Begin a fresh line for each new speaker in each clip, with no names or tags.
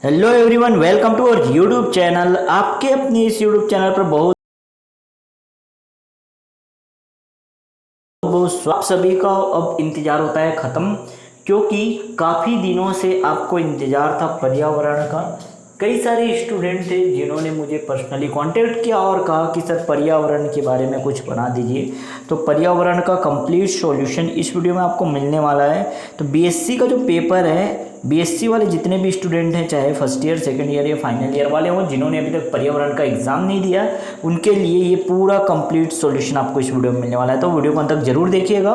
Hello everyone, welcome to our YouTube channel. आपके अपने इस यूट्यूब चैनल पर बहुत बहुत आप सभी का अब इंतज़ार होता है ख़त्म, क्योंकि काफ़ी दिनों से आपको इंतज़ार था पर्यावरण का। कई सारे स्टूडेंट थे जिन्होंने मुझे पर्सनली कांटेक्ट किया और कहा कि सर पर्यावरण के बारे में कुछ बना दीजिए। तो पर्यावरण का कंप्लीट सॉल्यूशन इस वीडियो में आपको मिलने वाला है। तो बीएससी का जो पेपर है, बीएससी वाले जितने भी स्टूडेंट हैं, चाहे फर्स्ट ईयर, सेकंड ईयर या फाइनल ईयर वाले हों, जिन्होंने अभी तक पर्यावरण का एग्जाम नहीं दिया, उनके लिए ये पूरा कंप्लीट सॉल्यूशन आपको इस वीडियो में मिलने वाला है। तो वीडियो को अंत तक जरूर देखिएगा।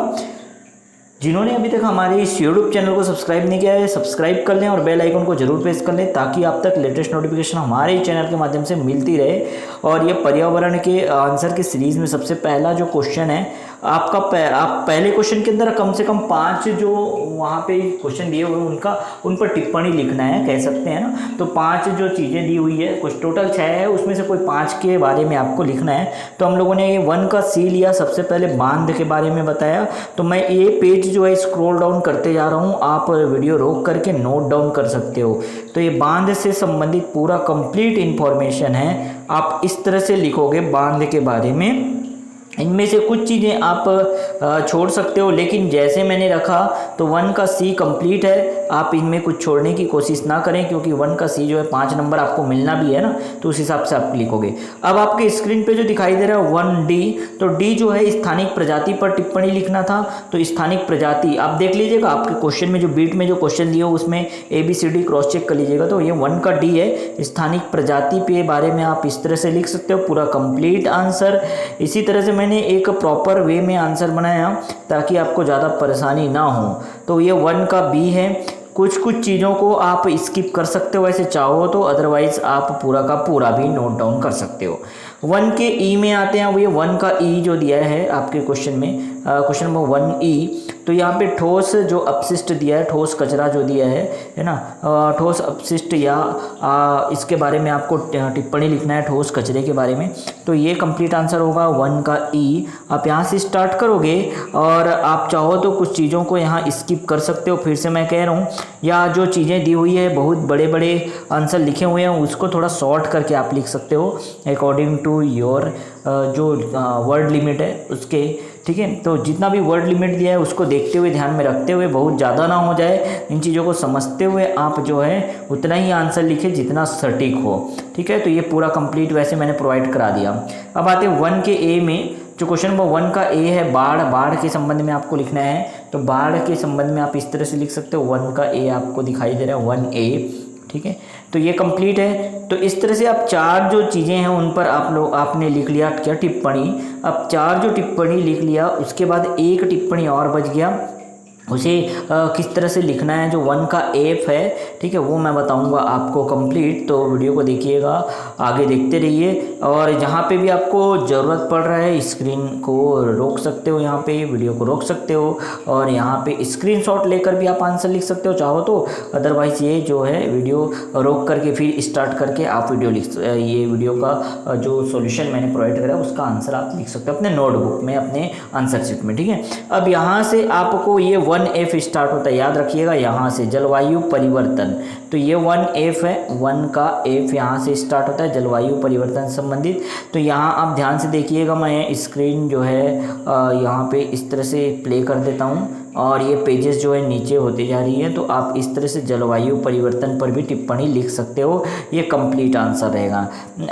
जिन्होंने अभी तक हमारे इस यूट्यूब चैनल को सब्सक्राइब नहीं किया है, सब्सक्राइब कर लें और बेल आइकन को जरूर प्रेस कर लें, ताकि आप तक लेटेस्ट नोटिफिकेशन हमारे चैनल के माध्यम से मिलती रहे। और ये पर्यावरण के आंसर की सीरीज़ में सबसे पहला जो क्वेश्चन है आपका आप पहले क्वेश्चन के अंदर कम से कम 5 जो वहाँ पे क्वेश्चन दिए हुए हैं उन पर टिप्पणी लिखना है, कह सकते हैं ना। तो 5 जो चीज़ें दी हुई है, कुछ टोटल 6 है, उसमें से कोई 5 के बारे में आपको लिखना है। तो हम लोगों ने ये 1 का सी लिया, सबसे पहले बांध के बारे में बताया। तो मैं ये पेज जो है स्क्रॉल डाउन करते जा रहा हूँ, आप वीडियो रोक करके नोट डाउन कर सकते हो। तो ये बांध से संबंधित पूरा कंप्लीट इन्फॉर्मेशन है। आप इस तरह से लिखोगे बांध के बारे में। इनमें से कुछ चीज़ें आप छोड़ सकते हो, लेकिन जैसे मैंने रखा तो 1 का सी कंप्लीट है। आप इनमें कुछ छोड़ने की कोशिश ना करें, क्योंकि 1 का सी जो है 5 नंबर आपको मिलना भी है ना, तो उस हिसाब से आप लिखोगे। अब आपके स्क्रीन पे जो दिखाई दे रहा है 1D, तो डी जो है स्थानिक प्रजाति पर टिप्पणी लिखना था। तो स्थानिक प्रजाति आप देख लीजिएगा, आपके क्वेश्चन में जो बीट में जो क्वेश्चन दिए उसमें ABCD क्रॉस चेक कर लीजिएगा। तो ये 1 का डी है, स्थानिक प्रजाति के बारे में आप इस तरह से लिख सकते हो पूरा कंप्लीट आंसर। इसी तरह से मैंने एक प्रॉपर वे में आंसर बनाया ताकि आपको ज़्यादा परेशानी ना हो। तो ये 1 का बी है। कुछ चीज़ों को आप स्किप कर सकते हो वैसे चाहो तो, अदरवाइज आप पूरा का पूरा भी नोट डाउन कर सकते हो। 1 के ई में आते हैं। वो ये 1 का ई जो दिया है आपके क्वेश्चन में, क्वेश्चन नंबर 1E, तो यहाँ पे ठोस जो अपशिष्ट दिया है, ठोस कचरा जो दिया है ना, ठोस अपशिष्ट या इसके बारे में आपको टिप्पणी लिखना है, ठोस कचरे के बारे में। तो ये कंप्लीट आंसर होगा 1 का ई। आप यहाँ से स्टार्ट करोगे और आप चाहो तो कुछ चीज़ों को यहाँ स्किप कर सकते हो। फिर से मैं कह रहा हूँ, या जो चीज़ें दी हुई है बहुत बड़े बड़े आंसर लिखे हुए हैं, उसको थोड़ा शॉर्ट करके आप लिख सकते हो अकॉर्डिंग टू योर जो वर्ड लिमिट है उसके। ठीक है, तो जितना भी वर्ड लिमिट दिया है उसको देखते हुए, ध्यान में रखते हुए, बहुत ज़्यादा ना हो जाए, इन चीज़ों को समझते हुए आप जो है उतना ही आंसर लिखे जितना सटीक हो। ठीक है, तो ये पूरा कंप्लीट वैसे मैंने प्रोवाइड करा दिया। अब आते हैं 1 के ए में। जो क्वेश्चन नंबर 1 का ए है, बाढ़ के संबंध में आपको लिखना है। तो बाढ़ के संबंध में आप इस तरह से लिख सकते हो, 1 का ए आपको दिखाई दे रहा है 1A। ठीक है, तो ये कंप्लीट है। तो इस तरह से आप 4 जो चीज़ें हैं उन पर आपने लिख लिया क्या, टिप्पणी। अब 4 जो टिप्पणी लिख लिया, उसके बाद एक टिप्पणी और बच गया, उसे किस तरह से लिखना है। जो 1 का एफ है, ठीक है, वो मैं बताऊंगा आपको कंप्लीट। तो वीडियो को देखिएगा, आगे देखते रहिए। और जहाँ पे भी आपको ज़रूरत पड़ रहा है स्क्रीन को रोक सकते हो, यहाँ पे वीडियो को रोक सकते हो, और यहाँ पे स्क्रीनशॉट लेकर भी आप आंसर लिख सकते हो चाहो तो। अदरवाइज़ ये जो है वीडियो रोक करके फिर स्टार्ट करके आप ये वीडियो का जो सॉल्यूशन मैंने प्रोवाइड करा उसका आंसर आप लिख सकते हो अपने नोटबुक में, अपने आंसर शीट में। ठीक है, अब यहाँ से आपको ये 1F स्टार्ट होता है, याद रखिएगा, यहाँ से जलवायु परिवर्तन। तो ये 1F है, 1 का F यहाँ से स्टार्ट होता है, जलवायु परिवर्तन से संबंधित। तो यहाँ आप ध्यान से देखिएगा, मैं स्क्रीन जो है यहाँ पे इस तरह से प्ले कर देता हूँ, और ये पेजेस जो है नीचे होती जा रही है। तो आप इस तरह से जलवायु परिवर्तन पर भी टिप्पणी लिख सकते हो, ये कंप्लीट आंसर रहेगा।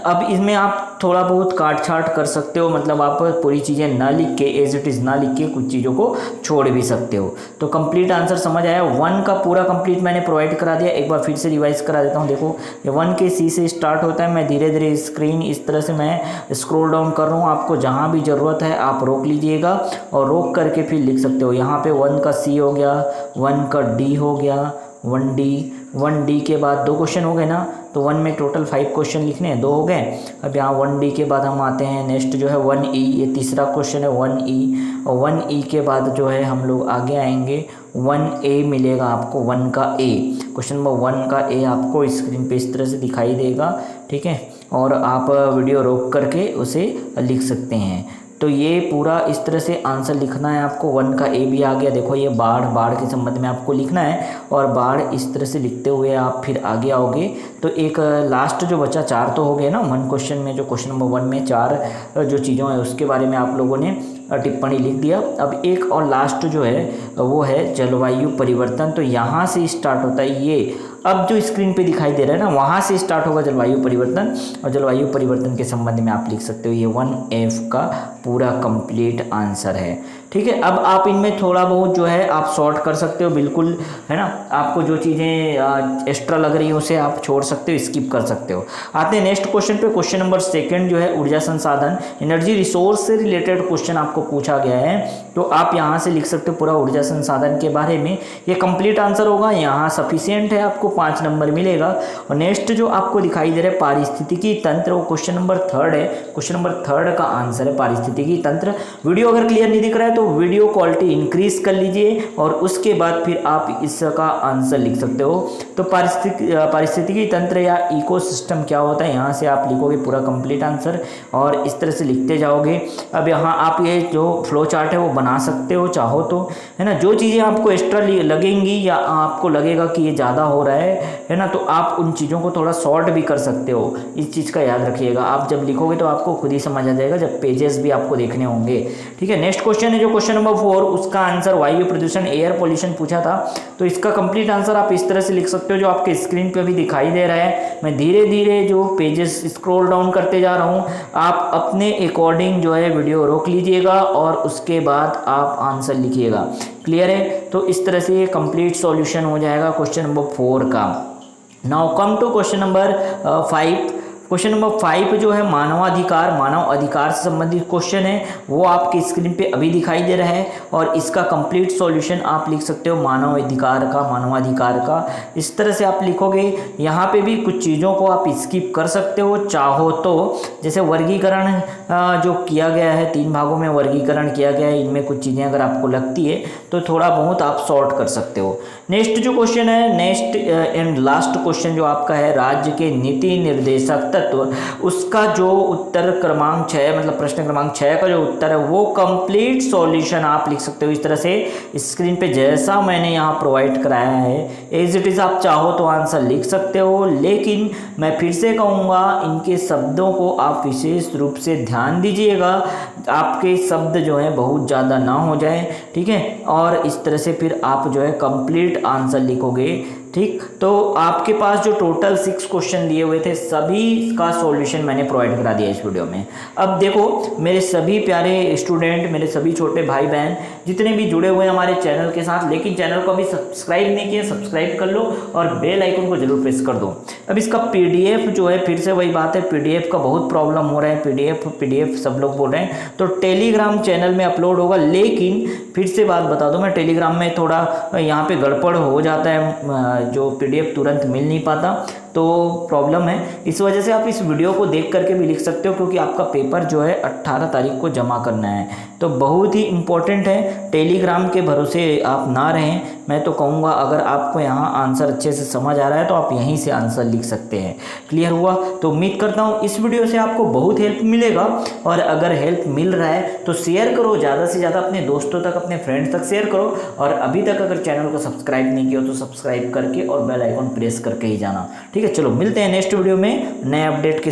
अब इसमें आप थोड़ा बहुत काट छाट कर सकते हो, मतलब आप पूरी चीज़ें ना लिख के, एज इट इज़ ना लिख के, कुछ चीज़ों को छोड़ भी सकते हो। तो कंप्लीट आंसर समझ आया। 1 का पूरा कंप्लीट मैंने प्रोवाइड करा दिया, एक बार फिर से रिवाइज करा देता हूँ। देखो, ये 1 के सी से स्टार्ट होता है। मैं धीरे धीरे स्क्रीन इस तरह से मैं स्क्रॉल डाउन कर रहा हूँ, आपको जहाँ भी ज़रूरत है आप रोक लीजिएगा और रोक करके फिर लिख सकते हो। यहाँ पे 1 का सी हो गया, 1 का डी हो गया, 1D के बाद 2 क्वेश्चन हो गए ना। तो 1 में टोटल 5 क्वेश्चन लिखने हैं, 2 हो गए। अब यहाँ 1D के बाद हम आते हैं, नेक्स्ट जो है 1E, ये तीसरा क्वेश्चन है 1E। और 1E के बाद जो है हम लोग आगे आएंगे, 1A मिलेगा आपको, 1 का A। क्वेश्चन नंबर 1 का A आपको स्क्रीन पे इस तरह से दिखाई देगा। ठीक है, और आप वीडियो रोक करके उसे लिख सकते हैं। तो ये पूरा इस तरह से आंसर लिखना है आपको। 1 का ए भी आ गया। देखो ये बाढ़ के संबंध में आपको लिखना है और बाढ़ इस तरह से लिखते हुए आप फिर आगे आओगे। तो एक लास्ट जो बचा 4 तो हो गए ना 1 क्वेश्चन में, जो क्वेश्चन नंबर 1 में 4 जो चीज़ों है उसके बारे में आप लोगों ने टिप्पणी लिख दिया। अब एक और लास्ट जो है वो है जलवायु परिवर्तन। तो यहाँ से स्टार्ट होता है ये, अब जो स्क्रीन पे दिखाई दे रहा है ना वहाँ से स्टार्ट होगा जलवायु परिवर्तन। और जलवायु परिवर्तन के संबंध में आप लिख सकते हो ये 1F का पूरा कंप्लीट आंसर है। ठीक है, अब आप इनमें थोड़ा बहुत जो है आप सॉर्ट कर सकते हो, बिल्कुल है ना। आपको जो चीज़ें एक्स्ट्रा लग रही है उसे आप छोड़ सकते हो, स्किप कर सकते हो। आते हैं नेक्स्ट क्वेश्चन पे। क्वेश्चन नंबर 2 जो है ऊर्जा संसाधन एनर्जी रिसोर्स से रिलेटेड क्वेश्चन आपको पूछा गया है। तो आप यहाँ से लिख सकते हो पूरा ऊर्जा संसाधन के बारे में। ये कंप्लीट आंसर होगा, यहाँ सफिशियंट है, आपको 5 नंबर मिलेगा। और नेक्स्ट जो आपको दिखाई दे रहा है पारिस्थितिकी तंत्र, वो क्वेश्चन नंबर 3 है। क्वेश्चन नंबर 3 का आंसर है पारिस्थितिकी तंत्र। वीडियो अगर क्लियर नहीं दिख रहा है तो वीडियो क्वालिटी इंक्रीज कर लीजिए और उसके बाद फिर आप इसका आंसर लिख सकते हो। तो पारिस्थितिकी तंत्र या इकोसिस्टम क्या होता है, यहाँ से आप लिखोगे पूरा कंप्लीट आंसर और इस तरह से लिखते जाओगे। अब यहाँ आप ये जो फ्लो चार्ट है वो बना सकते हो चाहो तो, है ना। जो चीज़ें आपको एक्स्ट्रा लगेंगी या आपको लगेगा कि ये ज़्यादा हो रहा है ना, तो आप उन चीज़ों को थोड़ा शॉर्ट भी कर सकते हो। इस चीज़ का याद रखिएगा, आप जब लिखोगे तो आपको खुद ही समझ आ जाएगा जब पेजेस भी आपको देखने होंगे। ठीक है, नेक्स्ट क्वेश्चन है जो क्वेश्चन नंबर 4, उसका आंसर वायु प्रदूषण एयर पोल्यूशन पूछा था। तो इसका कंप्लीट आंसर आप इस तरह से लिख सकते हो जो आपके स्क्रीन पे भी दिखाई दे रहा है। मैं धीरे धीरे जो पेजेस स्क्रॉल डाउन करते जा रहा हूँ, आप अपने अकॉर्डिंग जो है वीडियो रोक लीजिएगा और उसके बाद आप आंसर लिखिएगा। क्लियर है, तो इस तरह से ये कंप्लीट सॉल्यूशन हो जाएगा क्वेश्चन नंबर 4 का। Now come to question number 5। Question number 5 जो है मानव अधिकार से संबंधित क्वेश्चन है, वो आपकी स्क्रीन पे अभी दिखाई दे रहा है और इसका कंप्लीट सॉल्यूशन आप लिख सकते हो मानवाधिकार का। इस तरह से आप लिखोगे। यहाँ पे भी कुछ चीज़ों को आप स्किप कर सकते हो चाहो तो, जैसे वर्गीकरण जो किया गया है 3 भागों में वर्गीकरण किया गया है, इनमें कुछ चीज़ें अगर आपको लगती है तो थोड़ा बहुत आप सॉर्ट कर सकते हो। नेक्स्ट जो क्वेश्चन है, नेक्स्ट एंड लास्ट क्वेश्चन जो आपका है राज्य के नीति निर्देशक तत्व, उसका जो उत्तर क्रमांक 6 मतलब प्रश्न क्रमांक 6 का जो उत्तर है वो कंप्लीट सॉल्यूशन आप लिख सकते हो इस तरह से स्क्रीन पे जैसा मैंने यहाँ प्रोवाइड कराया है। एज इट इज़ आप चाहो तो आंसर लिख सकते हो, लेकिन मैं फिर से कहूँगा इनके शब्दों को आप विशेष रूप से ध्यान दीजिएगा, आपके शब्द जो है बहुत ज़्यादा ना हो जाए। ठीक है, और इस तरह से फिर आप जो है कंप्लीट आंसर लिखोगे। ठीक, तो आपके पास जो टोटल 6 क्वेश्चन दिए हुए थे सभी का सॉल्यूशन मैंने प्रोवाइड करा दिया इस वीडियो में। अब देखो मेरे सभी प्यारे स्टूडेंट, मेरे सभी छोटे भाई बहन जितने भी जुड़े हुए हैं हमारे चैनल के साथ, लेकिन चैनल को अभी सब्सक्राइब नहीं किया, सब्सक्राइब कर लो और बेल आइकन को जरूर प्रेस कर दो। अब इसका PDF जो है, फिर से वही बात है, PDF का बहुत प्रॉब्लम हो रहा है। PDF सब लोग बोल रहे हैं, तो टेलीग्राम चैनल में अपलोड होगा। लेकिन फिर से बात बता दूं, मैं टेलीग्राम में थोड़ा यहाँ पे गड़बड़ हो जाता है, जो PDF तुरंत मिल नहीं पाता, तो प्रॉब्लम है। इस वजह से आप इस वीडियो को देख करके भी लिख सकते हो, क्योंकि आपका पेपर जो है 18 तारीख को जमा करना है। तो बहुत ही इम्पोर्टेंट है, टेलीग्राम के भरोसे आप ना रहें। मैं तो कहूँगा अगर आपको यहाँ आंसर अच्छे से समझ आ रहा है तो आप यहीं से आंसर लिख सकते हैं। क्लियर हुआ? तो उम्मीद करता हूँ इस वीडियो से आपको बहुत हेल्प मिलेगा, और अगर हेल्प मिल रहा है तो शेयर करो, ज़्यादा से ज़्यादा अपने दोस्तों तक, अपने फ्रेंड्स तक शेयर करो। और अभी तक अगर चैनल को सब्सक्राइब नहीं किया तो सब्सक्राइब करके और बेल आइकन प्रेस करके ही जाना। ठीक है, चलो मिलते हैं नेक्स्ट वीडियो में नए अपडेट के